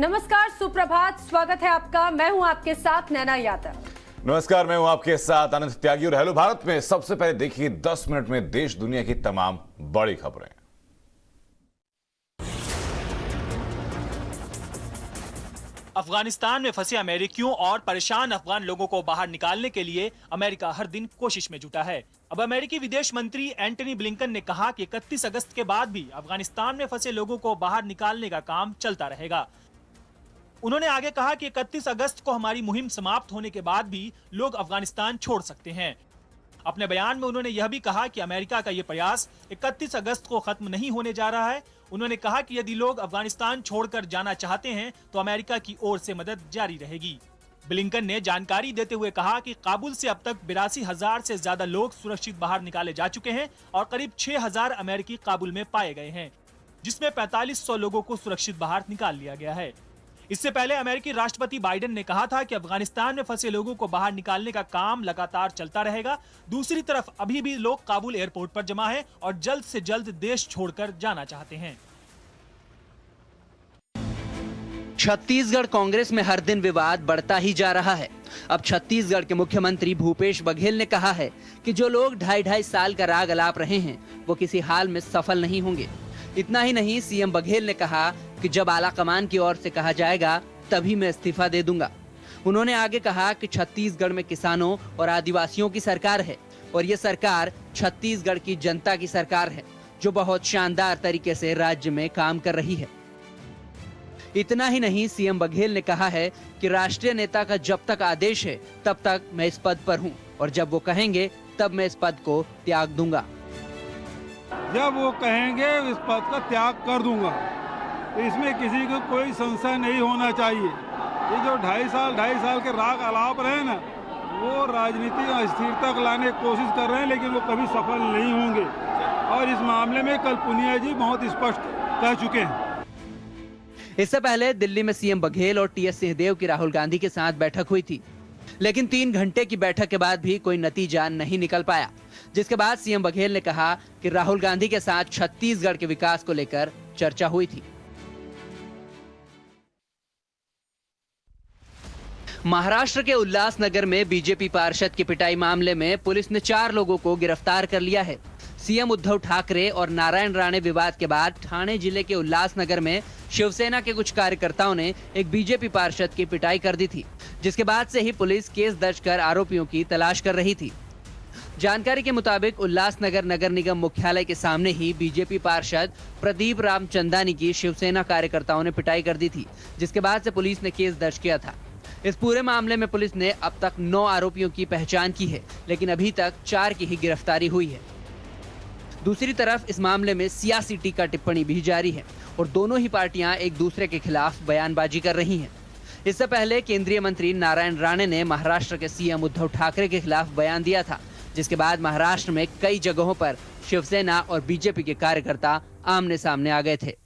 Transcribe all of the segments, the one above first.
नमस्कार, सुप्रभात, स्वागत है आपका। मैं हूं आपके साथ नैना यादव। नमस्कार, मैं हूं आपके साथ आनंद त्यागी और हेलो भारत में सबसे पहले देखिए 10 मिनट में देश दुनिया की तमाम बड़ी खबरें। अफगानिस्तान में फंसे अमेरिकियों और परेशान अफगान लोगों को बाहर निकालने के लिए अमेरिका हर दिन कोशिश में जुटा है। अब अमेरिकी विदेश मंत्री एंटनी ब्लिंकन ने कहा कि 31 अगस्त के बाद भी अफगानिस्तान में फंसे लोगों को बाहर निकालने का काम चलता रहेगा। उन्होंने आगे कहा कि 31 अगस्त को हमारी मुहिम समाप्त होने के बाद भी लोग अफगानिस्तान छोड़ सकते हैं। अपने बयान में उन्होंने यह भी कहा कि अमेरिका का यह प्रयास 31 अगस्त को खत्म नहीं होने जा रहा है। उन्होंने कहा कि यदि लोग अफगानिस्तान छोड़कर जाना चाहते हैं तो अमेरिका की ओर से मदद जारी रहेगी। ब्लिंकन ने जानकारी देते हुए कहा कि काबुल से अब तक 82,000 से ज्यादा लोग सुरक्षित बाहर निकाले जा चुके हैं और करीब 6,000 अमेरिकी काबुल में पाए गए हैं, जिसमें 4500 लोगों को सुरक्षित बाहर निकाल लिया गया है। इससे पहले अमेरिकी राष्ट्रपति बाइडेन ने कहा था कि अफगानिस्तान में फंसे लोगों को बाहर निकालने का काम लगातार चलता रहेगा। दूसरी तरफ अभी भी लोग काबुल एयरपोर्ट पर जमा हैं और जल्द से जल्द देश छोड़कर जाना चाहते हैं। छत्तीसगढ़ कांग्रेस में हर दिन विवाद बढ़ता ही जा रहा है। अब छत्तीसगढ़ के मुख्यमंत्री भूपेश बघेल ने कहा है कि जो लोग 2.5 साल का राग अलाप रहे हैं वो किसी हाल में सफल नहीं होंगे। इतना ही नहीं, सीएम बघेल ने कहा कि जब आला कमान की ओर से कहा जाएगा तभी मैं इस्तीफा दे दूंगा। उन्होंने आगे कहा कि छत्तीसगढ़ में किसानों और आदिवासियों की सरकार है और ये सरकार छत्तीसगढ़ की जनता की सरकार है जो बहुत शानदार तरीके से राज्य में काम कर रही है। इतना ही नहीं, सीएम बघेल ने कहा है कि राष्ट्रीय नेता का जब तक आदेश है तब तक मैं इस पद पर हूं और जब वो कहेंगे तब मैं इस पद को त्याग दूंगा। जब वो कहेंगे इस पद का त्याग कर दूंगा। इसमें किसी को कोई संशय नहीं होना चाहिए। ये जो 2.5 साल के राग अलाप रहे ना, वो राजनीति में अस्थिरता लाने की कोशिश कर रहे हैं, लेकिन वो कभी सफल नहीं होंगे। और इस मामले में कल पुनिया जी बहुत स्पष्ट कह चुके हैं। इससे पहले दिल्ली में सीएम बघेल और टीएस सिंहदेव की राहुल गांधी के साथ बैठक हुई थी, लेकिन 3 घंटे की बैठक के बाद भी कोई नतीजा नहीं निकल पाया, जिसके बाद सीएम बघेल ने कहा कि राहुल गांधी के साथ छत्तीसगढ़ के विकास को लेकर चर्चा हुई थी। महाराष्ट्र के उल्लासनगर में बीजेपी पार्षद की पिटाई मामले में पुलिस ने 4 लोगों को गिरफ्तार कर लिया है। सीएम उद्धव ठाकरे और नारायण राणे विवाद के बाद ठाणे जिले के उल्लासनगर में शिवसेना के कुछ कार्यकर्ताओं ने एक बीजेपी पार्षद की पिटाई कर दी थी, जिसके बाद से ही पुलिस केस दर्ज कर आरोपियों की तलाश कर रही थी। जानकारी के मुताबिक उल्लासनगर नगर निगम मुख्यालय के सामने ही बीजेपी पार्षद प्रदीप रामचंदानी की शिवसेना कार्यकर्ताओं ने पिटाई कर दी थी, जिसके बाद से पुलिस ने केस दर्ज किया था। इस पूरे मामले में पुलिस ने अब तक 9 आरोपियों की पहचान की है, लेकिन अभी तक 4 की ही गिरफ्तारी हुई है। दूसरी तरफ इस मामले में सियासी टीका टिप्पणी भी जारी है और दोनों ही पार्टियां एक दूसरे के खिलाफ बयानबाजी कर रही हैं। इससे पहले केंद्रीय मंत्री नारायण राणे ने महाराष्ट्र के सीएम उद्धव ठाकरे के खिलाफ बयान दिया था, जिसके बाद महाराष्ट्र में कई जगहों पर शिवसेना और बीजेपी के कार्यकर्ता आमने सामने आ गए थे।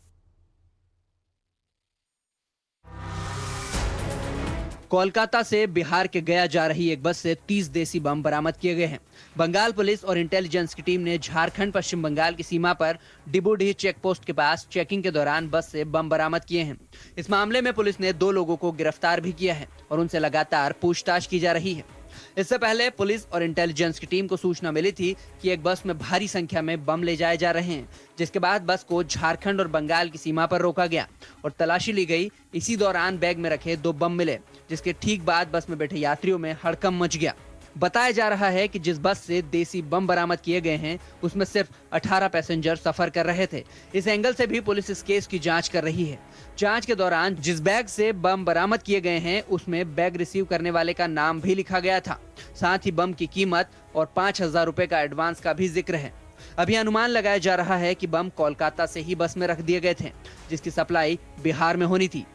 कोलकाता से बिहार के गया जा रही एक बस से 30 देसी बम बरामद किए गए हैं। बंगाल पुलिस और इंटेलिजेंस की टीम ने झारखंड पश्चिम बंगाल की सीमा पर डिबूडीह चेक पोस्ट के पास चेकिंग के दौरान बस से बम बरामद किए हैं। इस मामले में पुलिस ने 2 लोगों को गिरफ्तार भी किया है और उनसे लगातार पूछताछ की जा रही है। इससे पहले पुलिस और इंटेलिजेंस की टीम को सूचना मिली थी कि एक बस में भारी संख्या में बम ले जाए जा रहे हैं, जिसके बाद बस को झारखंड और बंगाल की सीमा पर रोका गया और तलाशी ली गई। इसी दौरान बैग में रखे 2 बम मिले, जिसके ठीक बाद बस में बैठे यात्रियों में हड़कंप मच गया। बताया जा रहा है कि जिस बस से देसी बम बरामद किए गए हैं उसमें सिर्फ 18 पैसेंजर सफर कर रहे थे। इस एंगल से भी पुलिस इस केस की जांच कर रही है। जांच के दौरान जिस बैग से बम बरामद किए गए हैं उसमें बैग रिसीव करने वाले का नाम भी लिखा गया था। साथ ही बम की कीमत और 5,000 रुपए का एडवांस का भी जिक्र है। अभी अनुमान लगाया जा रहा है कि बम कोलकाता से ही बस में रख दिए गए थे, जिसकी सप्लाई बिहार में होनी थी।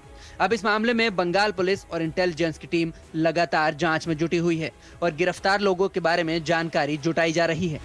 अब इस मामले में बंगाल पुलिस और इंटेलिजेंस की टीम लगातार जांच में जुटी हुई है और गिरफ्तार लोगों के बारे में जानकारी जुटाई जा रही है।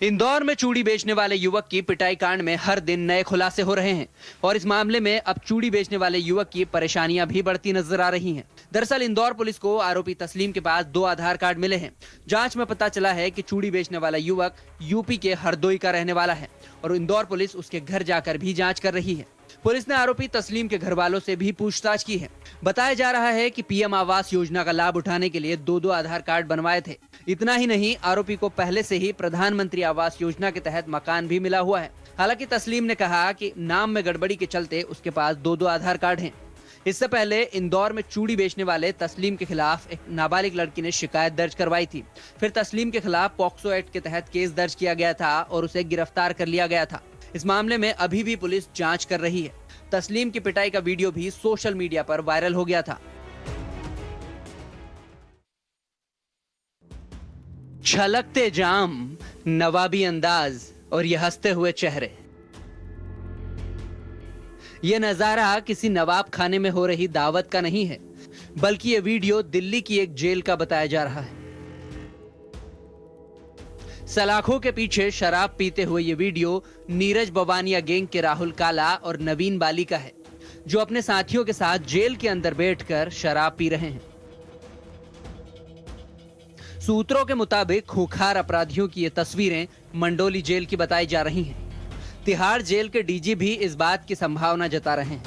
इंदौर में चूड़ी बेचने वाले युवक की पिटाई कांड में हर दिन नए खुलासे हो रहे हैं और इस मामले में अब चूड़ी बेचने वाले युवक की परेशानियां भी बढ़ती नजर आ रही हैं। दरअसल इंदौर पुलिस को आरोपी तस्लीम के पास 2 आधार कार्ड मिले हैं। जांच में पता चला है कि चूड़ी बेचने वाला युवक यूपी के हरदोई का रहने वाला है और इंदौर पुलिस उसके घर जाकर भी जाँच कर रही है। पुलिस ने आरोपी तस्लीम के घर वालों से भी पूछताछ की है। बताया जा रहा है कि पीएम आवास योजना का लाभ उठाने के लिए 2-2 आधार कार्ड बनवाए थे। इतना ही नहीं, आरोपी को पहले से ही प्रधानमंत्री आवास योजना के तहत मकान भी मिला हुआ है। हालांकि तस्लीम ने कहा कि नाम में गड़बड़ी के चलते उसके पास 2-2 आधार कार्ड हैं। इससे पहले इंदौर में चूड़ी बेचने वाले तस्लीम के खिलाफ एक नाबालिग लड़की ने शिकायत दर्ज करवाई थी। फिर तस्लीम के खिलाफ पॉक्सो एक्ट के तहत केस दर्ज किया गया था और उसे गिरफ्तार कर लिया गया था। इस मामले में अभी भी पुलिस जांच कर रही है। तस्लीम की पिटाई का वीडियो भी सोशल मीडिया पर वायरल हो गया था। छलकते जाम, नवाबी अंदाज और ये हंसते हुए चेहरे, ये नजारा किसी नवाब खाने में हो रही दावत का नहीं है, बल्कि ये वीडियो दिल्ली की एक जेल का बताया जा रहा है। सलाखों के पीछे शराब पीते हुए ये वीडियो नीरज बवानिया गैंग के राहुल काला और नवीन बाली का है, जो अपने साथियों के साथ जेल के अंदर बैठकर शराब पी रहे हैं। सूत्रों के मुताबिक खूंखार अपराधियों की ये तस्वीरें मंडोली जेल की बताई जा रही हैं। तिहाड़ जेल के डीजी भी इस बात की संभावना जता रहे हैं।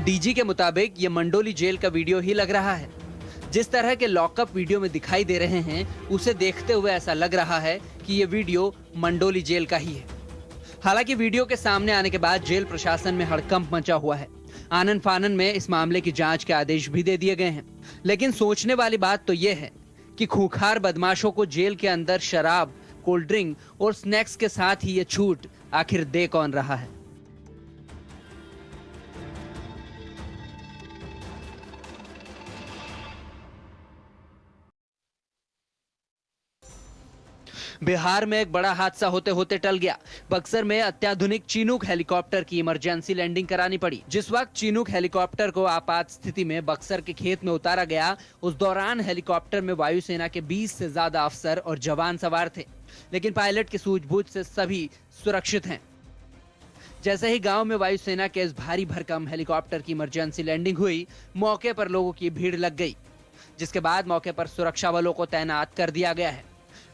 डीजी के मुताबिक ये मंडोली जेल का वीडियो ही लग रहा है। जिस तरह के लॉकअप वीडियो में दिखाई दे रहे हैं, उसे देखते हुए ऐसा लग रहा है कि ये वीडियो मंडोली जेल का ही है। हालांकि वीडियो के सामने आने के बाद जेल प्रशासन में हड़कंप मचा हुआ है। आनन फानन में इस मामले की जांच के आदेश भी दे दिए गए हैं। लेकिन सोचने वाली बात तो यह है कि खूंखार बदमाशों को जेल के अंदर शराब, कोल्ड ड्रिंक और स्नैक्स के साथ ही ये छूट आखिर दे कौन रहा है। बिहार में एक बड़ा हादसा होते होते टल गया। बक्सर में अत्याधुनिक चीनूक हेलीकॉप्टर की इमरजेंसी लैंडिंग करानी पड़ी। जिस वक्त चीनूक हेलीकॉप्टर को आपात स्थिति में बक्सर के खेत में उतारा गया, उस दौरान हेलीकॉप्टर में वायुसेना के 20 से ज्यादा अफसर और जवान सवार थे, लेकिन पायलट की सूझबूझ से सभी सुरक्षित हैं। जैसे ही गांव में वायुसेना के इस भारी भरकम हेलीकॉप्टर की इमरजेंसी लैंडिंग हुई, मौके पर लोगों की भीड़ लग गई, जिसके बाद मौके पर सुरक्षा बलों को तैनात कर दिया गया है।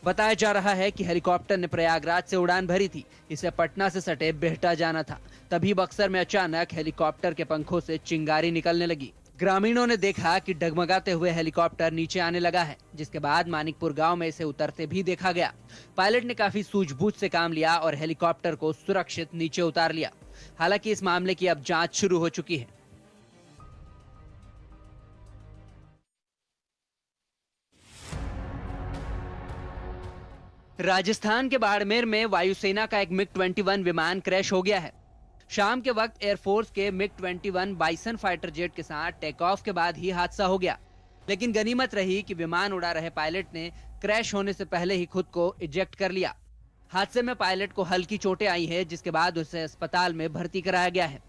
बताया जा रहा है कि हेलीकॉप्टर ने प्रयागराज से उड़ान भरी थी। इसे पटना से सटे बिहटा जाना था। तभी बक्सर में अचानक हेलीकॉप्टर के पंखों से चिंगारी निकलने लगी। ग्रामीणों ने देखा कि डगमगाते हुए हेलीकॉप्टर नीचे आने लगा है, जिसके बाद मानिकपुर गांव में इसे उतरते भी देखा गया। पायलट ने काफी सूझबूझ से काम लिया और हेलीकॉप्टर को सुरक्षित नीचे उतार लिया। हालांकि इस मामले की अब जांच शुरू हो चुकी है। राजस्थान के बाड़मेर में वायुसेना का एक मिग-21 विमान क्रैश हो गया है। शाम के वक्त एयरफोर्स के मिग-21 बाइसन फाइटर जेट के साथ टेक ऑफ के बाद ही हादसा हो गया। लेकिन गनीमत रही कि विमान उड़ा रहे पायलट ने क्रैश होने से पहले ही खुद को इजेक्ट कर लिया। हादसे में पायलट को हल्की चोटें आई है, जिसके बाद उसे अस्पताल में भर्ती कराया गया है।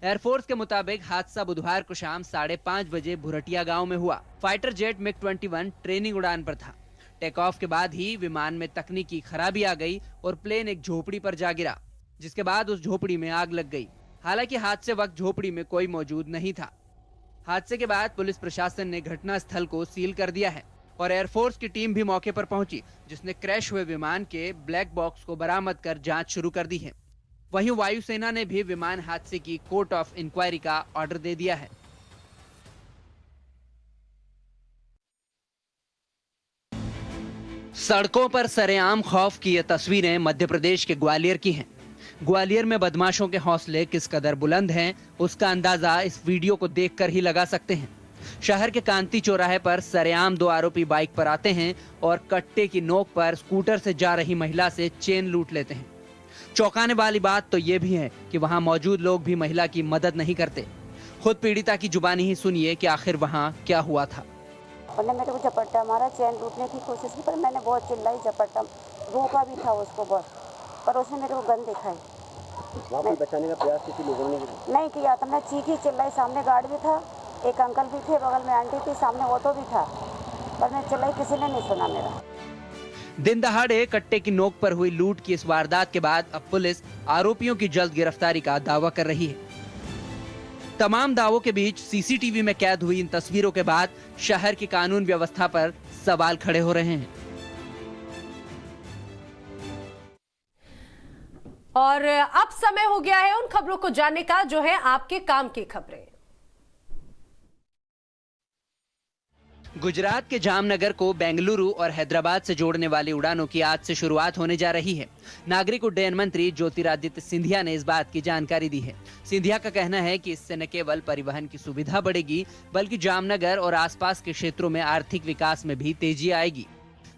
एयरफोर्स के मुताबिक हादसा बुधवार को शाम 5:30 बजे भुरटिया गाँव में हुआ। फाइटर जेट मिग-21 ट्रेनिंग उड़ान पर था। टेक ऑफ के बाद ही विमान में तकनीकी खराबी आ गई और प्लेन एक झोपड़ी पर जा गिरा, जिसके बाद उस झोपड़ी में आग लग गई। हालांकि हादसे वक्त झोपड़ी में कोई मौजूद नहीं था। हादसे के बाद पुलिस प्रशासन ने घटनास्थल को सील कर दिया है और एयरफोर्स की टीम भी मौके पर पहुंची, जिसने क्रैश हुए विमान के ब्लैक बॉक्स को बरामद कर जांच शुरू कर दी है। वहीं वायुसेना ने भी विमान हादसे की कोर्ट ऑफ इंक्वायरी का ऑर्डर दे दिया है। सड़कों पर सरेआम खौफ की ये तस्वीरें मध्य प्रदेश के ग्वालियर की हैं। ग्वालियर में बदमाशों के हौसले किस कदर बुलंद हैं, उसका अंदाजा इस वीडियो को देखकर ही लगा सकते हैं। शहर के कांति चौराहे पर सरेआम 2 आरोपी बाइक पर आते हैं और कट्टे की नोक पर स्कूटर से जा रही महिला से चेन लूट लेते हैं। चौंकाने वाली बात तो ये भी है कि वहां मौजूद लोग भी महिला की मदद नहीं करते। खुद पीड़िता की जुबानी ही सुनिए कि आखिर वहां क्या हुआ था। उन्होंने मेरे को झपट्टा मारा, चैन लूटने की कोशिश की, पर मैंने बहुत चिल्लाई, झपट्टा रोका भी था उसको बहुत, पर उसने मेरे को गन दिखाई। बचाने का प्रयास किसी लोगों ने नहीं किया, तो मैं चीखी चिल्लाई। सामने गार्ड भी था, एक अंकल भी थे, बगल में आंटी थी, सामने ऑटो भी था, पर मैं चिल्लाई, किसी ने नहीं सुना मेरा। दिन दहाड़े कट्टे की नोक पर हुई लूट की इस वारदात के बाद अब पुलिस आरोपियों की जल्द गिरफ्तारी का दावा कर रही है। तमाम दावों के बीच सीसीटीवी में कैद हुई इन तस्वीरों के बाद शहर की कानून व्यवस्था पर सवाल खड़े हो रहे हैं। और अब समय हो गया है उन खबरों को जानने का जो है आपके काम की खबरें। गुजरात के जामनगर को बेंगलुरु और हैदराबाद से जोड़ने वाली उड़ानों की आज से शुरुआत होने जा रही है। नागरिक उड्डयन मंत्री ज्योतिरादित्य सिंधिया ने इस बात की जानकारी दी है। सिंधिया का कहना है कि इससे न केवल परिवहन की सुविधा बढ़ेगी बल्कि जामनगर और आसपास के क्षेत्रों में आर्थिक विकास में भी तेजी आएगी।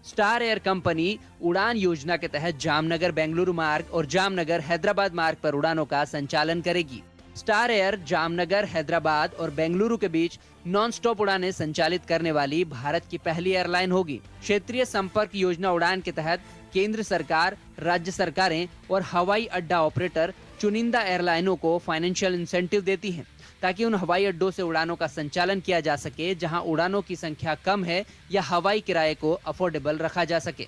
स्टार एयर कंपनी उड़ान योजना के तहत जामनगर बेंगलुरु मार्ग और जामनगर हैदराबाद मार्ग पर उड़ानों का संचालन करेगी। स्टार एयर जामनगर, हैदराबाद और बेंगलुरु के बीच नॉन स्टॉप उड़ानें संचालित करने वाली भारत की पहली एयरलाइन होगी। क्षेत्रीय संपर्क योजना उड़ान के तहत केंद्र सरकार, राज्य सरकारें और हवाई अड्डा ऑपरेटर चुनिंदा एयरलाइनों को फाइनेंशियल इंसेंटिव देती हैं ताकि उन हवाई अड्डों से उड़ानों का संचालन किया जा सके जहां उड़ानों की संख्या कम है या हवाई किराए को अफोर्डेबल रखा जा सके।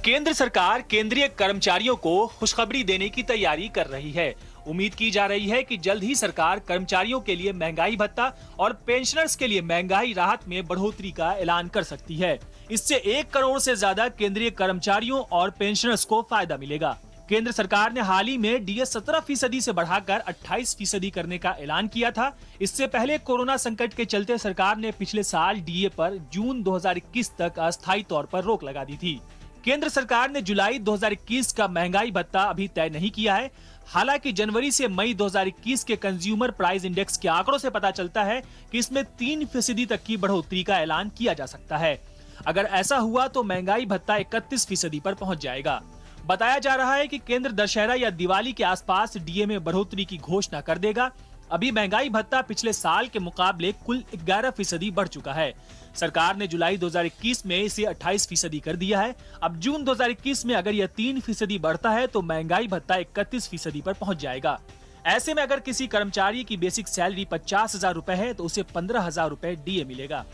केंद्र सरकार केंद्रीय कर्मचारियों को खुशखबरी देने की तैयारी कर रही है। उम्मीद की जा रही है कि जल्द ही सरकार कर्मचारियों के लिए महंगाई भत्ता और पेंशनर्स के लिए महंगाई राहत में बढ़ोतरी का ऐलान कर सकती है। इससे 1 करोड़ से ज्यादा केंद्रीय कर्मचारियों और पेंशनर्स को फायदा मिलेगा। केंद्र सरकार ने हाल ही में डीए 17% से बढ़ाकर 28% करने का ऐलान किया था। इससे पहले कोरोना संकट के चलते सरकार ने पिछले साल डीए पर जून 2021 तक अस्थायी तौर पर रोक लगा दी थी। केंद्र सरकार ने जुलाई 2021 का महंगाई भत्ता अभी तय नहीं किया है। हालांकि जनवरी से मई 2021 के कंज्यूमर प्राइस इंडेक्स के आंकड़ों से पता चलता है कि इसमें 3% तक की बढ़ोतरी का ऐलान किया जा सकता है। अगर ऐसा हुआ तो महंगाई भत्ता 31% पर पहुंच जाएगा। बताया जा रहा है कि केंद्र दशहरा या दिवाली के आसपास डीए में बढ़ोतरी की घोषणा कर देगा। अभी महंगाई भत्ता पिछले साल के मुकाबले कुल 11% बढ़ चुका है। सरकार ने जुलाई 2021 में इसे 28% कर दिया है। अब जून 2021 में अगर यह 3% बढ़ता है तो महंगाई भत्ता 31% पर पहुंच जाएगा। ऐसे में अगर किसी कर्मचारी की बेसिक सैलरी 50,000 रुपए है तो उसे 15,000 रुपए डीए मिलेगा।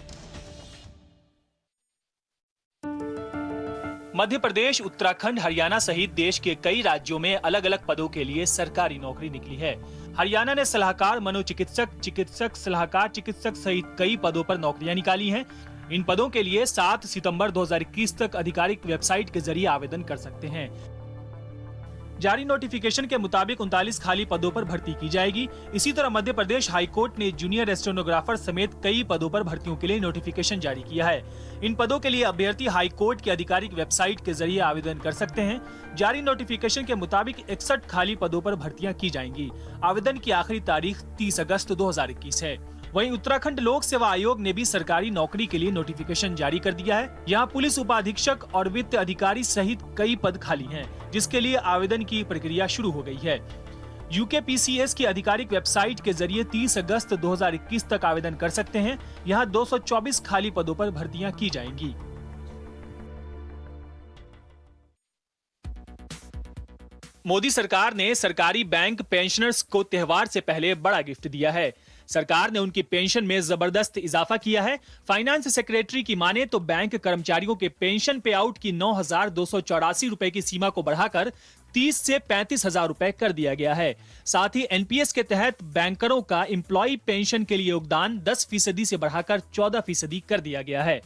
मध्य प्रदेश, उत्तराखंड, हरियाणा सहित देश के कई राज्यों में अलग अलग पदों के लिए सरकारी नौकरी निकली है। हरियाणा ने सलाहकार मनोचिकित्सक, चिकित्सक, सलाहकार चिकित्सक सहित कई पदों पर नौकरियां निकाली हैं। इन पदों के लिए 7 सितंबर 2021 तक आधिकारिक वेबसाइट के जरिए आवेदन कर सकते हैं। जारी नोटिफिकेशन के मुताबिक 39 खाली पदों पर भर्ती की जाएगी। इसी तरह मध्य प्रदेश हाईकोर्ट ने जूनियर स्टेनोग्राफर समेत कई पदों पर भर्तियों के लिए नोटिफिकेशन जारी किया है। इन पदों के लिए अभ्यर्थी हाईकोर्ट की आधिकारिक वेबसाइट के जरिए आवेदन कर सकते हैं। जारी नोटिफिकेशन के मुताबिक 61 खाली पदों पर भर्तियां की जाएंगी। आवेदन की आखिरी तारीख 30 अगस्त 2021 है। वहीं उत्तराखंड लोक सेवा आयोग ने भी सरकारी नौकरी के लिए नोटिफिकेशन जारी कर दिया है। यहाँ पुलिस उपाधीक्षक और वित्त अधिकारी सहित कई पद खाली हैं, जिसके लिए आवेदन की प्रक्रिया शुरू हो गई है। यूकेपीसीएस की आधिकारिक वेबसाइट के जरिए 30 अगस्त 2021 तक आवेदन कर सकते हैं। यहाँ 224 खाली पदों पर भर्तियां की जाएंगी। मोदी सरकार ने सरकारी बैंक पेंशनर्स को त्योहार से पहले बड़ा गिफ्ट दिया है। सरकार ने उनकी पेंशन में जबरदस्त इजाफा किया है। फाइनेंस सेक्रेटरी की माने तो बैंक कर्मचारियों के पेंशन पे आउट की 9,284 रुपए की सीमा को बढ़ाकर 30 से 35,000 रुपए कर दिया गया है। साथ ही एनपीएस के तहत बैंकरों का एम्प्लॉय पेंशन के लिए योगदान 10% से बढ़ाकर 14% कर दिया गया है।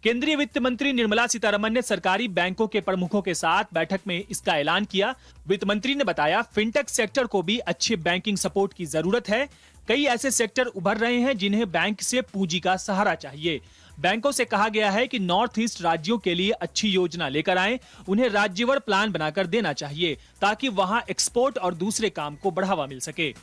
केंद्रीय वित्त मंत्री निर्मला सीतारमण ने सरकारी बैंकों के प्रमुखों के साथ बैठक में इसका ऐलान किया। वित्त मंत्री ने बताया, फिनटेक सेक्टर को भी अच्छे बैंकिंग सपोर्ट की जरूरत है। कई ऐसे सेक्टर उभर रहे हैं जिन्हें बैंक से पूंजी का सहारा चाहिए। बैंकों से कहा गया है कि नॉर्थ ईस्ट राज्यों के लिए अच्छी योजना लेकर आएं। उन्हें राज्यवार प्लान बनाकर देना चाहिए ताकि वहां एक्सपोर्ट और दूसरे काम को बढ़ावा मिल सके।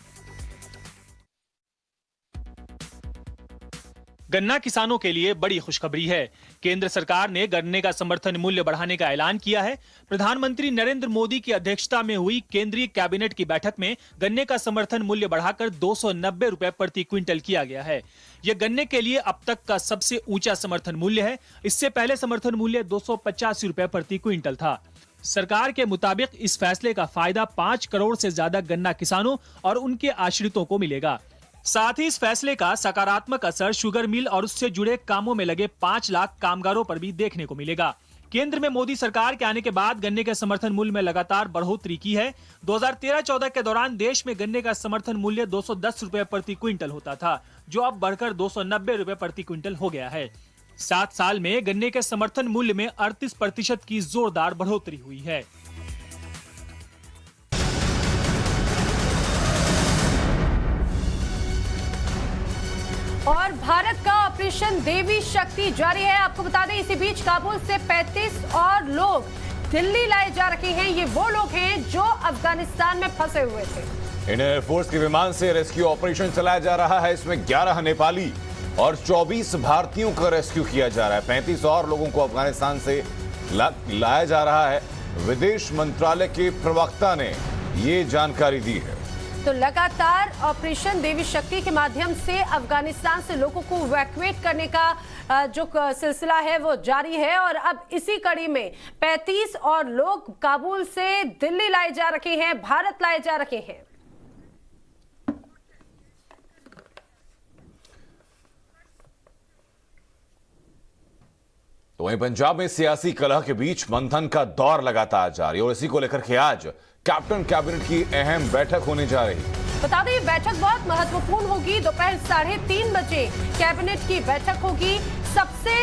गन्ना किसानों के लिए बड़ी खुशखबरी है। केंद्र सरकार ने गन्ने का समर्थन मूल्य बढ़ाने का ऐलान किया है। प्रधानमंत्री नरेंद्र मोदी की अध्यक्षता में हुई केंद्रीय कैबिनेट की बैठक में गन्ने का समर्थन मूल्य बढ़ाकर 290 रुपए प्रति क्विंटल किया गया है। यह गन्ने के लिए अब तक का सबसे ऊंचा समर्थन मूल्य है। इससे पहले समर्थन मूल्य 285 रुपए प्रति क्विंटल था। सरकार के मुताबिक इस फैसले का फायदा 5 करोड़ से ज्यादा गन्ना किसानों और उनके आश्रितों को मिलेगा। साथ ही इस फैसले का सकारात्मक असर शुगर मिल और उससे जुड़े कामों में लगे 5 लाख कामगारों पर भी देखने को मिलेगा। केंद्र में मोदी सरकार के आने के बाद गन्ने के समर्थन मूल्य में लगातार बढ़ोतरी की है। 2013-14 के दौरान देश में गन्ने का समर्थन मूल्य 210 रुपए प्रति क्विंटल होता था, जो अब बढ़कर 290 रुपए प्रति क्विंटल हो गया है। 7 साल में गन्ने के समर्थन मूल्य में 38% की जोरदार बढ़ोतरी हुई है। और भारत का ऑपरेशन देवी शक्ति जारी है। आपको बता दें, इसी बीच काबुल से 35 और लोग दिल्ली लाए जा रहे हैं। ये वो लोग हैं जो अफगानिस्तान में फंसे हुए थे। इंडियन एयरफोर्स के विमान से रेस्क्यू ऑपरेशन चलाया जा रहा है। इसमें 11 नेपाली और 24 भारतीयों का रेस्क्यू किया जा रहा है। 35 और लोगों को अफगानिस्तान से लाया जा रहा है। विदेश मंत्रालय के प्रवक्ता ने ये जानकारी दी है। तो लगातार ऑपरेशन देवी शक्ति के माध्यम से अफगानिस्तान से लोगों को इवैक्यूएट करने का जो सिलसिला है वो जारी है। और अब इसी कड़ी में 35 और लोग काबुल से दिल्ली लाए जा रहे हैं, भारत लाए जा रहे हैं। तो वहीं पंजाब में सियासी कलह के बीच मंथन का दौर लगातार जारी और इसी को लेकर के आज कैप्टन कैबिनेट की अहम बैठक होने जा रही है। बता दें, ये बैठक बहुत महत्वपूर्ण होगी। दोपहर 3:30 बजे कैबिनेट की बैठक होगी। सबसे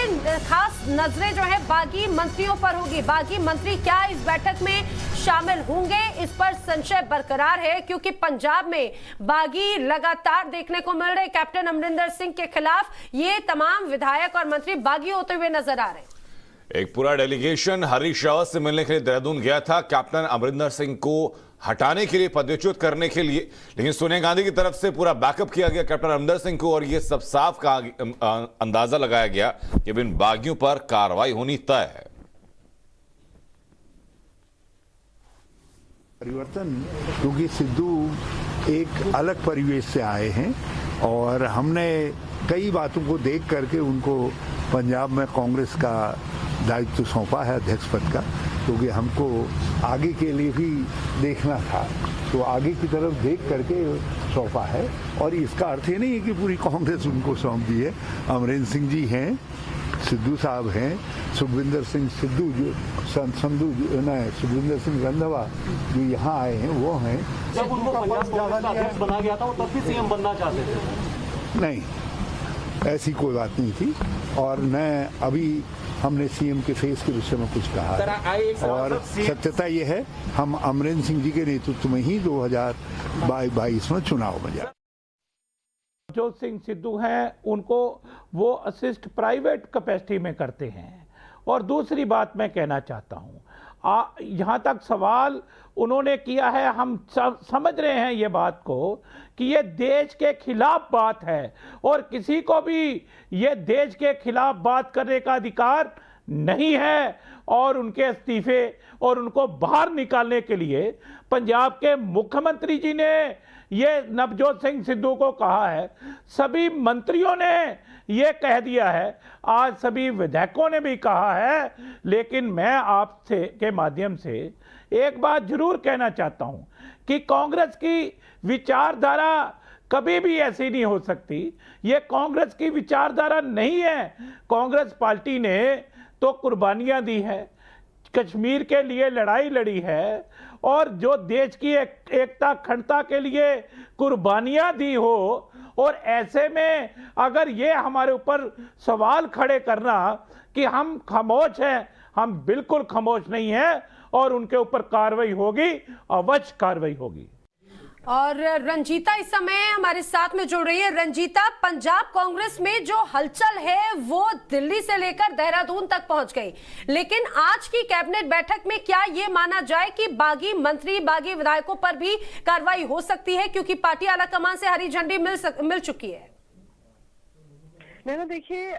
खास नजरें जो है बागी मंत्रियों पर होगी। बागी मंत्री क्या इस बैठक में शामिल होंगे, इस पर संशय बरकरार है, क्योंकि पंजाब में बागी लगातार देखने को मिल रहे। कैप्टन अमरिंदर सिंह के खिलाफ ये तमाम विधायक और मंत्री बागी होते हुए नजर आ रहे हैं। एक पूरा डेलीगेशन हरीश रावत से मिलने के लिए देहरादून गया था कैप्टन अमरिंदर सिंह को हटाने के लिए, पदच्युत करने के लिए, लेकिन सोनिया गांधी की तरफ से पूरा बैकअप किया गया कैप्टन अमरिंदर सिंह को और ये सब साफ का अंदाजा लगाया गया कि इन बागियों पर कार्रवाई होनी तय है। परिवर्तन, क्योंकि सिद्धू एक अलग परिवेश से आए हैं और हमने कई बातों को देख करके उनको पंजाब में कांग्रेस का दायित्व सौंपा है, अध्यक्ष पद का, क्योंकि हमको आगे के लिए भी देखना था, तो आगे की तरफ देख करके सौंपा है। और इसका अर्थ ये नहीं है कि पूरी कांग्रेस उनको सौंप दी है। अमरिंदर सिंह जी हैं, सिद्धू साहब हैं, सुखविंदर सिंह सिद्धू जो सुखविंदर सिंह रंधावा जो यहाँ आए हैं वो हैं। जब उनको पंजाब कांग्रेस का अध्यक्ष बना गया था वो तब भी सीएम बनना चाहते थे? नहीं, ऐसी कोई बात नहीं थी और न अभी हमने सीएम के फेस के विषय में कुछ कहा है। और सत्यता ये है, हम अमरिंदर सिंह जी के नेतृत्व में ही 2022 में चुनाव में जाए। जो सिंह सिद्धू हैं उनको वो असिस्ट प्राइवेट कैपेसिटी में करते हैं। और दूसरी बात मैं कहना चाहता हूँ, यहाँ तक सवाल उन्होंने किया है, हम समझ रहे हैं ये बात को कि ये देश के खिलाफ बात है और किसी को भी ये देश के खिलाफ बात करने का अधिकार नहीं है। और उनके इस्तीफे और उनको बाहर निकालने के लिए पंजाब के मुख्यमंत्री जी ने ये नवजोत सिंह सिद्धू को कहा है, सभी मंत्रियों ने ये कह दिया है, आज सभी विधायकों ने भी कहा है। लेकिन मैं आपसे के माध्यम से एक बात जरूर कहना चाहता हूं कि कांग्रेस की विचारधारा कभी भी ऐसी नहीं हो सकती। ये कांग्रेस की विचारधारा नहीं है। कांग्रेस पार्टी ने तो कुर्बानियां दी है, कश्मीर के लिए लड़ाई लड़ी है और जो देश की एकता अखंडता के लिए कुर्बानियां दी हो, और ऐसे में अगर ये हमारे ऊपर सवाल खड़े करना कि हम खामोश हैं, हम बिल्कुल खामोश नहीं हैं और उनके ऊपर कार्रवाई होगी, अवश्य कार्रवाई होगी। और रंजीता इस समय हमारे साथ में जुड़ रही है। रंजीता, पंजाब कांग्रेस में जो हलचल है वो दिल्ली से लेकर देहरादून तक पहुंच गई, लेकिन आज की कैबिनेट बैठक में क्या ये माना जाए कि बागी मंत्री, बागी विधायकों पर भी कार्रवाई हो सकती है, क्योंकि पार्टी आलाकमान से हरी झंडी मिल चुकी है? नैना देखिए,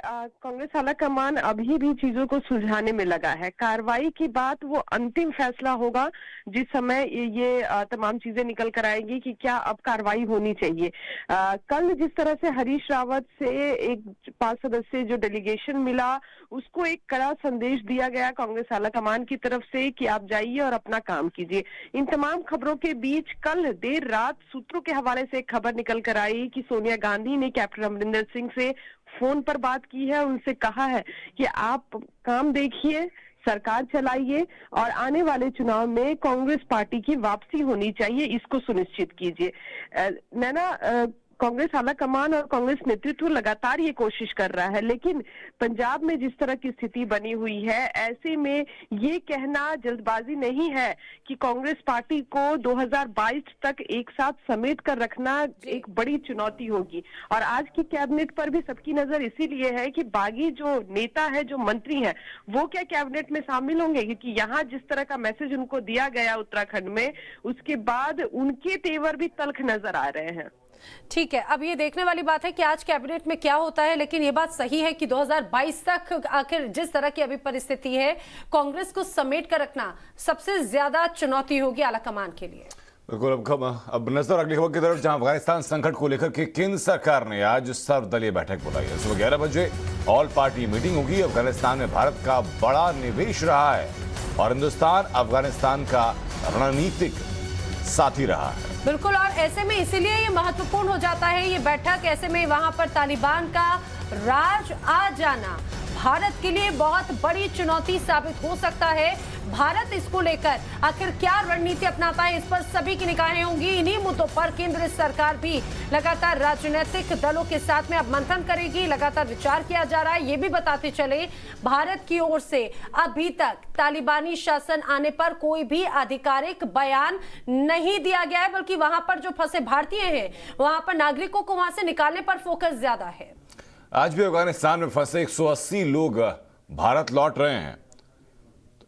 कांग्रेस आलाकमान अभी भी चीजों को सुलझाने में लगा है। कार्रवाई की बात वो अंतिम फैसला होगा जिस समय ये तमाम चीजें निकल कर आएंगी कि क्या अब कार्रवाई होनी चाहिए। कल जिस तरह से हरीश रावत से एक 5 सदस्यीय जो डेलीगेशन मिला, उसको एक कड़ा संदेश दिया गया कांग्रेस आलाकमान की तरफ से कि आप जाइए और अपना काम कीजिए। इन तमाम खबरों के बीच कल देर रात सूत्रों के हवाले से एक खबर निकल कर आई कि सोनिया गांधी ने कैप्टन अमरिंदर सिंह से फोन पर बात की है, उनसे कहा है कि आप काम देखिए, सरकार चलाइए और आने वाले चुनाव में कांग्रेस पार्टी की वापसी होनी चाहिए, इसको सुनिश्चित कीजिए। नैना, कांग्रेस आलाकमान और कांग्रेस नेतृत्व लगातार ये कोशिश कर रहा है, लेकिन पंजाब में जिस तरह की स्थिति बनी हुई है, ऐसे में ये कहना जल्दबाजी नहीं है कि कांग्रेस पार्टी को 2022 तक एक साथ समेट कर रखना एक बड़ी चुनौती होगी। और आज की कैबिनेट पर भी सबकी नजर इसीलिए है कि बागी जो नेता है, जो मंत्री हैं, वो क्या कैबिनेट में शामिल होंगे, क्योंकि यहाँ जिस तरह का मैसेज उनको दिया गया उत्तराखंड में, उसके बाद उनके तेवर भी तल्ख नजर आ रहे हैं। ठीक है, अब ये देखने वाली बात है कि आज कैबिनेट में क्या होता है, लेकिन ये बात सही है कि 2022 तक आखिर जिस तरह की अभी परिस्थिति है, कांग्रेस को समेट कर रखना सबसे ज्यादा चुनौती होगी आलाकमान के लिए। बिल्कुल। अब नजर अगली खबर की तरफ, जहां अफगानिस्तान संकट को लेकर के केंद्र सरकार ने आज सर्वदलीय बैठक बुलाई है। सुबह 11 बजे ऑल पार्टी मीटिंग होगी। अफगानिस्तान में भारत का बड़ा निवेश रहा है और हिंदुस्तान अफगानिस्तान का रणनीतिक साथी रहा है। बिल्कुल, और ऐसे में इसीलिए ये महत्वपूर्ण हो जाता है ये बैठक। ऐसे में वहां पर तालिबान का राज आ जाना भारत के लिए बहुत बड़ी चुनौती साबित हो सकता है। भारत इसको लेकर आखिर क्या रणनीति अपनाता है, इस पर सभी की निगाहें होंगी। इन्हीं मुद्दों पर केंद्र सरकार भी लगातार राजनीतिक दलों के साथ में अब मंथन करेगी, लगातार विचार किया जा रहा है। ये भी बताते चले, भारत की ओर से अभी तक तालिबानी शासन आने पर कोई भी आधिकारिक बयान नहीं दिया गया है, बल्कि वहां पर जो फंसे भारतीय हैं, वहां पर नागरिकों को वहां से निकालने पर फोकस ज्यादा है। आज भी अफगानिस्तान में फंसे 180 लोग भारत लौट रहे हैं।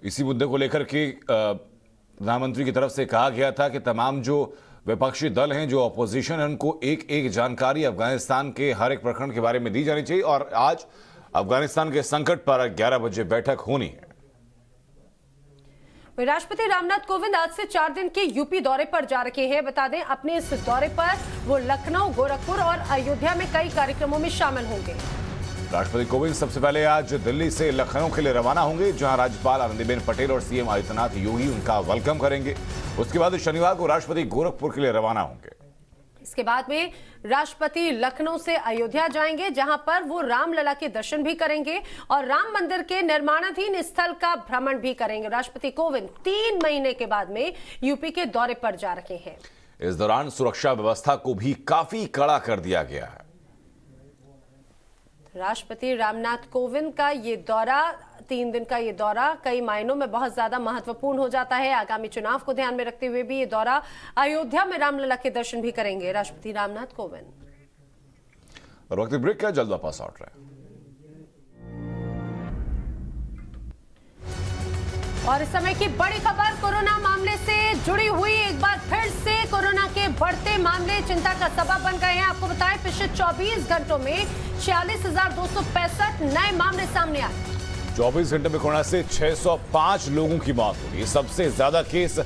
इसी मुद्दे को लेकर के प्रधानमंत्री की तरफ से कहा गया था कि तमाम जो विपक्षी दल हैं, जो अपोजिशन है, उनको एक एक जानकारी अफगानिस्तान के हर एक प्रकरण के बारे में दी जानी चाहिए। और आज अफगानिस्तान के संकट पर 11 बजे बैठक होनी है। राष्ट्रपति रामनाथ कोविंद आज से 4 दिन के यूपी दौरे पर जा रहे हैं। बता दें, अपने इस दौरे पर वो लखनऊ, गोरखपुर और अयोध्या में कई कार्यक्रमों में शामिल होंगे। राष्ट्रपति कोविंद सबसे पहले आज दिल्ली से लखनऊ के लिए रवाना होंगे, जहां राज्यपाल आनंदीबेन पटेल और सीएम आदित्यनाथ योगी उनका वेलकम करेंगे। उसके बाद शनिवार को राष्ट्रपति गोरखपुर के लिए रवाना होंगे। इसके बाद में राष्ट्रपति लखनऊ से अयोध्या जाएंगे, जहां पर वो रामलला के दर्शन भी करेंगे और राम मंदिर के निर्माणाधीन स्थल का भ्रमण भी करेंगे। राष्ट्रपति कोविंद 3 महीने के बाद में यूपी के दौरे पर जा रहे हैं। इस दौरान सुरक्षा व्यवस्था को भी काफी कड़ा कर दिया गया है। राष्ट्रपति रामनाथ कोविंद का ये दौरा, 3 दिन का ये दौरा कई मायनों में बहुत ज्यादा महत्वपूर्ण हो जाता है। आगामी चुनाव को ध्यान में रखते हुए भी ये दौरा, अयोध्या में रामलला के दर्शन भी करेंगे राष्ट्रपति रामनाथ कोविंद। और वक्त ब्रेक का, जल्द वापस लौट रहे हैं। और इस समय की बड़ी खबर कोरोना मामले से जुड़ी हुई। एक बार फिर से कोरोना के बढ़ते मामले चिंता का सबब बन गए हैं। आपको बताएं, पिछले 24 घंटों में 46,265 नए मामले सामने आए। 24 घंटे में कोरोना से 605 लोगों की मौत हुई। सबसे ज्यादा केस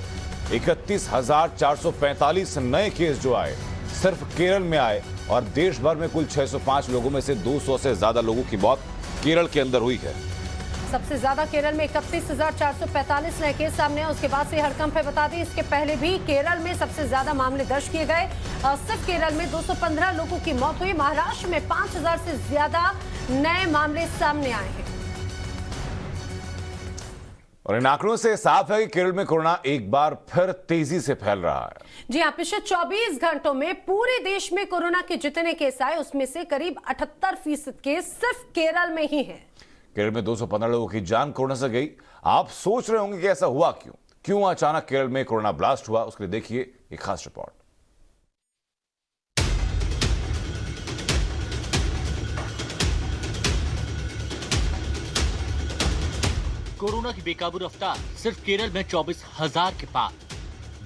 31,445 नए केस जो आए सिर्फ केरल में आए और देश भर में कुल 605 लोगों में से 200 से ज्यादा लोगों की मौत केरल के अंदर हुई है। सबसे ज्यादा केरल में 31,445 नए केस सामने आए। उसके बाद से हड़कंप है। बता दें, इसके पहले भी केरल में सबसे ज्यादा मामले दर्ज किए गए। सिर्फ केरल में 215 लोगों की मौत हुई। महाराष्ट्र में 5,000 से ज्यादा नए मामले सामने आए हैं। और इन आंकड़ों से साफ है कि केरल में कोरोना एक बार फिर तेजी से फैल रहा है। जी हां, पिछले 24 घंटों में पूरे देश में कोरोना के जितने केस आए, उसमें से करीब 78% केस सिर्फ केरल में ही हैं। केरल में 215 लोगों की जान कोरोना से गई। आप सोच रहे होंगे कि ऐसा हुआ क्यों अचानक केरल में कोरोना ब्लास्ट हुआ। उसके लिए देखिए एक खास रिपोर्ट। कोरोना की बेकाबू रफ्तार सिर्फ केरल में 24,000 के पार।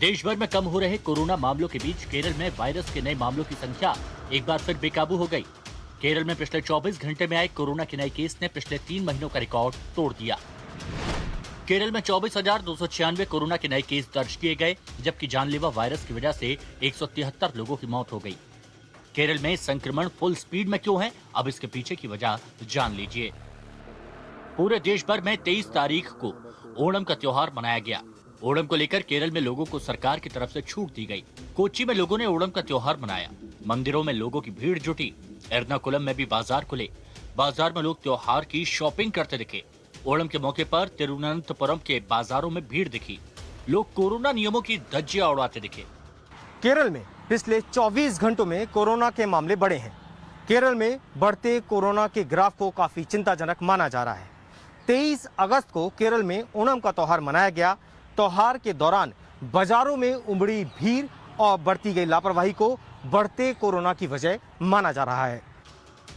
देश भर में कम हो रहे कोरोना मामलों के बीच केरल में वायरस के नए मामलों की संख्या एक बार फिर बेकाबू हो गई। केरल में पिछले 24 घंटे में आए कोरोना के नए केस ने पिछले 3 महीनों का रिकॉर्ड तोड़ दिया। केरल में 24,296 कोरोना के नए केस दर्ज किए गए, जबकि जानलेवा वायरस की वजह से 173 लोगों की मौत हो गई। केरल में संक्रमण फुल स्पीड में क्यों है, अब इसके पीछे की वजह जान लीजिए। पूरे देश भर में 23 तारीख को ओणम का त्योहार मनाया गया। ओणम को लेकर केरल में लोगों को सरकार की तरफ से छूट दी गई। कोच्चि में लोगों ने ओणम का त्योहार मनाया। मंदिरों में लोगों की भीड़ जुटी। एर्नाकुलम में भी बाजार खुले। बाजार में लोग त्योहार की शॉपिंग करते दिखे। ओणम के मौके पर तिरुवनंतपुरम के बाजारों में भीड़ दिखी। लोग कोरोना नियमों की धज्जियां उड़ाते दिखे। केरल में पिछले 24 घंटों में कोरोना के मामले बढ़े हैं। केरल में बढ़ते कोरोना के ग्राफ को काफी चिंताजनक माना जा रहा है। 23 अगस्त को केरल में ओणम का त्योहार मनाया गया। त्योहार के दौरान बाजारों में उमड़ी भीड़ और बढ़ती गई लापरवाही को बढ़ते कोरोना की वजह माना जा रहा है।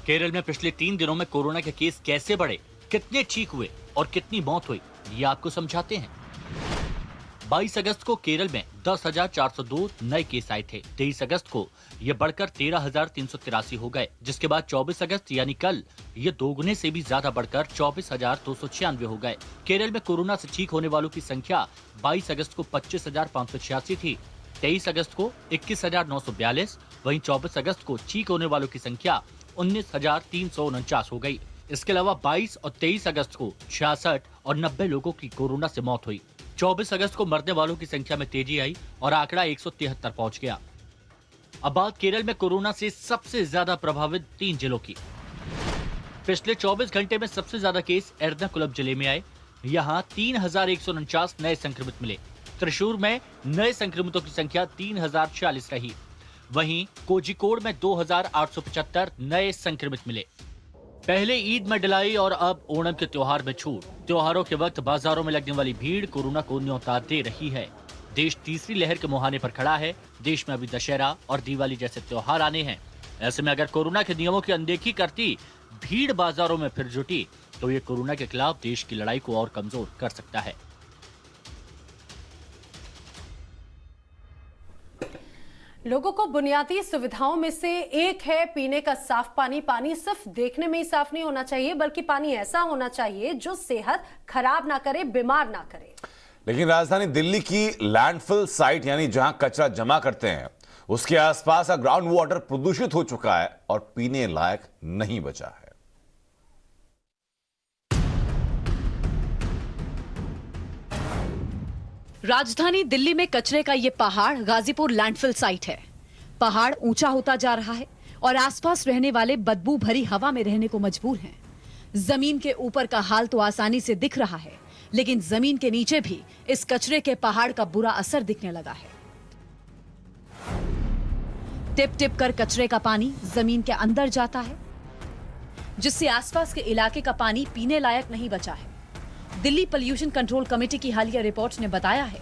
केरल में पिछले 3 दिनों में कोरोना के केस कैसे बढ़े, कितने ठीक हुए और कितनी मौत हुई, ये आपको समझाते हैं। 22 अगस्त को केरल में 10,402 नए केस आए थे। 23 अगस्त को ये बढ़कर 13,383 हो गए, जिसके बाद 24 अगस्त यानी कल ये दोगुने से भी ज्यादा बढ़कर 24,296 हो गए। केरल में कोरोना से ठीक होने वालों की संख्या 22 अगस्त को 25,586 थी, 23 अगस्त को 21,942, वहीं 24 अगस्त को ठीक होने वालों की संख्या 19,349 हो गई। इसके अलावा 22 और 23 अगस्त को 66 और 90 लोगों की कोरोना से मौत हुई। 24 अगस्त को मरने वालों की संख्या में तेजी आई और आंकड़ा 173 पहुंच गया। अब बात केरल में कोरोना से सबसे ज्यादा प्रभावित 3 जिलों की। पिछले 24 घंटे में सबसे ज्यादा केस एर्नाकुलम जिले में आए। यहाँ 3,149 नए संक्रमित मिले। त्रिशूर में नए संक्रमितों की संख्या 3,040 रही। वहीं कोझिकोड में 2,875 नए संक्रमित मिले। पहले ईद में ढिलाई और अब ओणम के त्योहार में छूट। त्योहारों के वक्त बाजारों में लगने वाली भीड़ कोरोना को न्योता दे रही है। देश तीसरी लहर के मुहाने पर खड़ा है। देश में अभी दशहरा और दिवाली जैसे त्योहार आने हैं। ऐसे में अगर कोरोना के नियमों की अनदेखी करती भीड़ बाजारों में फिर जुटी तो ये कोरोना के खिलाफ देश की लड़ाई को और कमजोर कर सकता है। लोगों को बुनियादी सुविधाओं में से एक है पीने का साफ पानी। पानी सिर्फ देखने में ही साफ नहीं होना चाहिए, बल्कि पानी ऐसा होना चाहिए जो सेहत खराब ना करे, बीमार ना करे। लेकिन राजधानी दिल्ली की लैंडफिल साइट यानी जहां कचरा जमा करते हैं, उसके आसपास का ग्राउंड वाटर प्रदूषित हो चुका है और पीने लायक नहीं बचा है। राजधानी दिल्ली में कचरे का ये पहाड़ गाजीपुर लैंडफिल साइट है। पहाड़ ऊंचा होता जा रहा है और आसपास रहने वाले बदबू भरी हवा में रहने को मजबूर हैं। जमीन के ऊपर का हाल तो आसानी से दिख रहा है, लेकिन जमीन के नीचे भी इस कचरे के पहाड़ का बुरा असर दिखने लगा है। टिप टिप कर कचरे का पानी जमीन के अंदर जाता है, जिससे आसपास के इलाके का पानी पीने लायक नहीं बचा है। दिल्ली पोल्यूशन कंट्रोल कमेटी की हालिया रिपोर्ट ने बताया है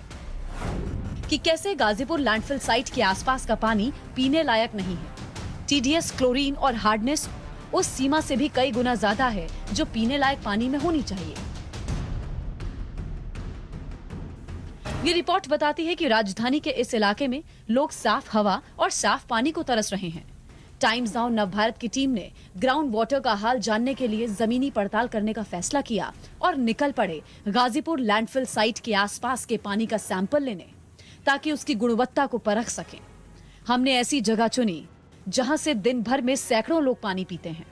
कि कैसे गाजीपुर लैंडफिल साइट के आसपास का पानी पीने लायक नहीं है। टीडीएस, क्लोरीन और हार्डनेस उस सीमा से भी कई गुना ज्यादा है जो पीने लायक पानी में होनी चाहिए। ये रिपोर्ट बताती है कि राजधानी के इस इलाके में लोग साफ हवा और साफ पानी को तरस रहे हैं। टाइम्स नाउ नवभारत की टीम ने ग्राउंड वाटर का हाल जानने के लिए जमीनी पड़ताल करने का फैसला किया और निकल पड़े गाजीपुर लैंडफिल साइट के आसपास के पानी का सैंपल लेने, ताकि उसकी गुणवत्ता को परख सकें। हमने ऐसी जगह चुनी जहां से दिन भर में सैकड़ों लोग पानी पीते हैं।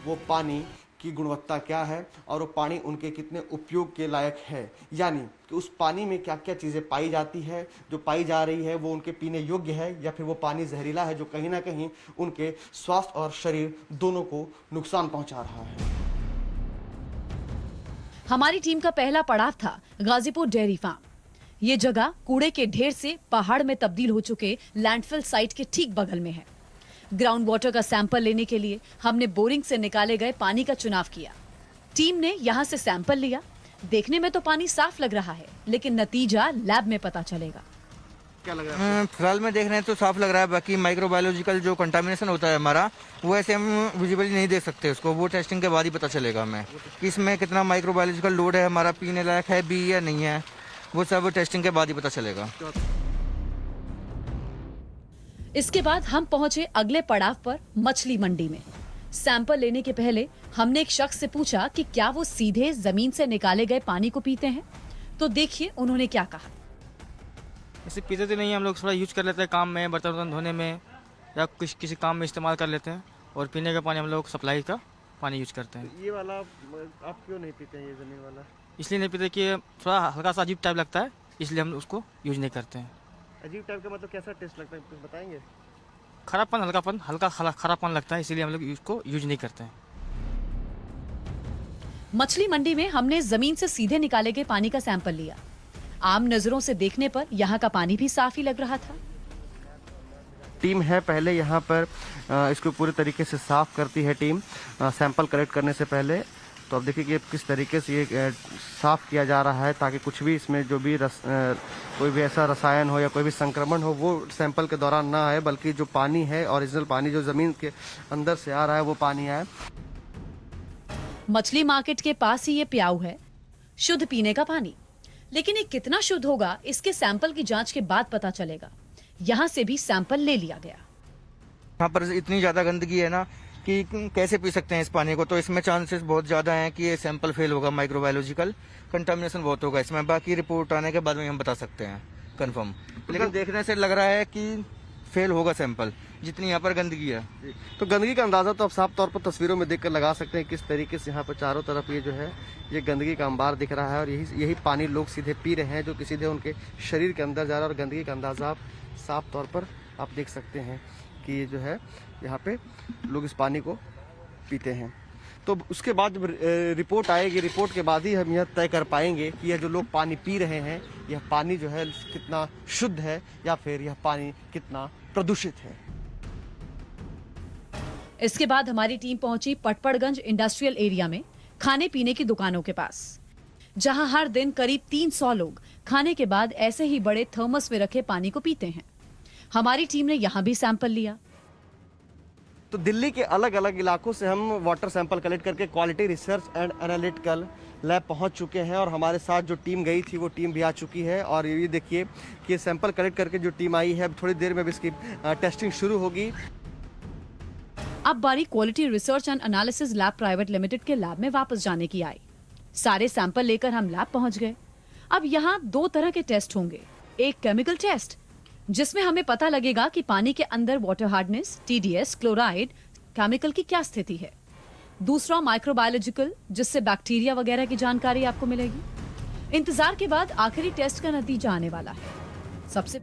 वो पानी की गुणवत्ता क्या है और वो पानी उनके कितने उपयोग के लायक है, यानी कि उस पानी में क्या क्या चीज़ें पाई जाती है, जो पाई जा रही है वो उनके पीने योग्य है या फिर वो पानी जहरीला है जो कहीं ना कहीं उनके स्वास्थ्य और शरीर दोनों को नुकसान पहुंचा रहा है। हमारी टीम का पहला पड़ाव था गाजीपुर डेयरी फार्म। ये जगह कूड़े के ढेर से पहाड़ में तब्दील हो चुके लैंडफिल साइट के ठीक बगल में है। ग्राउंड वाटर का सैंपल लेने के लिए हमने बोरिंग से निकाले गए पानी का चुनाव किया। टीम ने यहां से सैंपल लिया। देखने में तो पानी साफ लग रहा है, लेकिन नतीजा लैब में पता चलेगा। क्या लग रहा है? फिलहाल में देख रहे हैं तो साफ लग रहा है, बाकी माइक्रोबायोलॉजिकल जो कंटामिनेशन होता है हमारा, वो ऐसे हम विजिबली नहीं देख सकते उसको। वो टेस्टिंग के बाद ही पता चलेगा हमें कि इसमें कितना माइक्रोबायोलॉजिकल लोड है, हमारा पीने लायक है भी या नहीं है। वो सब टेस्टिंग के बाद ही पता चलेगा। इसके बाद हम पहुंचे अगले पड़ाव पर, मछली मंडी में। सैंपल लेने के पहले हमने एक शख्स से पूछा कि क्या वो सीधे जमीन से निकाले गए पानी को पीते हैं, तो देखिए उन्होंने क्या कहा। इसे पीते तो नहीं, हम लोग थोड़ा यूज कर लेते हैं काम में, बर्तन वर्तन धोने में या किसी काम में इस्तेमाल कर लेते हैं। और पीने का पानी हम लोग सप्लाई का पानी यूज करते हैं। ये वाला आप क्यों नहीं पीते हैं, ये जमीन वाला? इसलिए नहीं पीते कि थोड़ा हल्का सा अजीब टाइप लगता है, इसलिए हम उसको यूज नहीं करते हैं। अजीब टाइप का मतलब कैसा टेस्ट लगता है, कुछ बताएंगे? खराबपन, हल्कापन, हल्का खराबपन लगता है, इसीलिए हम लोग उसको यूज नहीं करते हैं। मछली मंडी में हमने जमीन से सीधे निकाले गए पानी का सैंपल लिया। आम नजरों से देखने पर यहाँ का पानी भी साफ ही लग रहा था। टीम है पहले यहाँ पर इसको पूरे तरीके से साफ करती है टीम सैंपल कलेक्ट करने से पहले। तो अब देखिए कि किस तरीके से ये साफ किया जा रहा है ताकि कुछ भी इसमें जो भी कोई भी ऐसा रसायन हो या कोई भी संक्रमण हो वो सैंपल के दौरान ना आए, बल्कि जो पानी है ओरिजिनल पानी जो जमीन के अंदर से आ रहा है वो पानी आए। मछली मार्केट के पास ही ये प्याऊ है, शुद्ध पीने का पानी। लेकिन ये कितना शुद्ध होगा इसके सैंपल की जांच के बाद पता चलेगा। यहाँ से भी सैंपल ले लिया गया। यहाँ पर इतनी ज्यादा गंदगी है ना कि कैसे पी सकते हैं इस पानी को, तो इसमें चांसेस बहुत ज्यादा हैं कि ये सैंपल फेल होगा, माइक्रोबायोलॉजिकल कंटामिनेशन बहुत होगा इसमें। बाकी रिपोर्ट आने के बाद में हम बता सकते हैं कंफर्म, लेकिन देखने से लग रहा है कि फेल होगा सैंपल, जितनी यहाँ पर गंदगी है। तो गंदगी का अंदाजा तो आप साफ तौर पर तस्वीरों में देखकर लगा सकते हैं किस तरीके से यहाँ पर चारों तरफ ये जो है ये गंदगी का अंबार दिख रहा है और यही पानी लोग सीधे पी रहे हैं, जो कि सीधे उनके शरीर के अंदर जा रहा है। और गंदगी का अंदाजा आप साफ तौर पर आप देख सकते हैं कि ये जो है यहाँ पे लोग इस पानी को पीते हैं। तो उसके बाद जब रिपोर्ट आएगी, रिपोर्ट के बाद ही हम यह तय कर पाएंगे कि यह जो लोग पानी पी रहे हैं यह पानी जो है कितना शुद्ध है या फिर यह पानी कितना प्रदूषित है। इसके बाद हमारी टीम पहुंची पटपड़गंज इंडस्ट्रियल एरिया में खाने पीने की दुकानों के पास, जहां हर दिन करीब 300 लोग खाने के बाद ऐसे ही बड़े थर्मस में रखे पानी को पीते हैं। हमारी टीम ने यहां भी सैंपल लिया। तो दिल्ली के अलग अलग इलाकों से हम वाटर सैंपल कलेक्ट करके quality research and analytical lab पहुंच चुके हैं और हमारे साथ जो टीम गई थी वो टीम भी आ चुकी है। और ये देखिए कि सैंपल कलेक्ट करके जो टीम आई है, अब थोड़ी देर में भी इसकी टेस्टिंग शुरू होगी। अब बारी quality research and analysis lab private limited के लैब में वापस जाने की आई। सारे सैंपल लेकर हम लैब पहुंच गए। अब यहाँ 2 तरह के टेस्ट होंगे। एक केमिकल टेस्ट, जिसमें हमें पता लगेगा कि पानी के अंदर water hardness, TDS, chloride chemical की क्या स्थिति है। दूसरा माइक्रोबायोलॉजिकल, जिससे बैक्टीरिया वगैरह की जानकारी आपको मिलेगी। इंतजार के बाद आखिरी टेस्ट का नतीजा आने वाला है। सबसे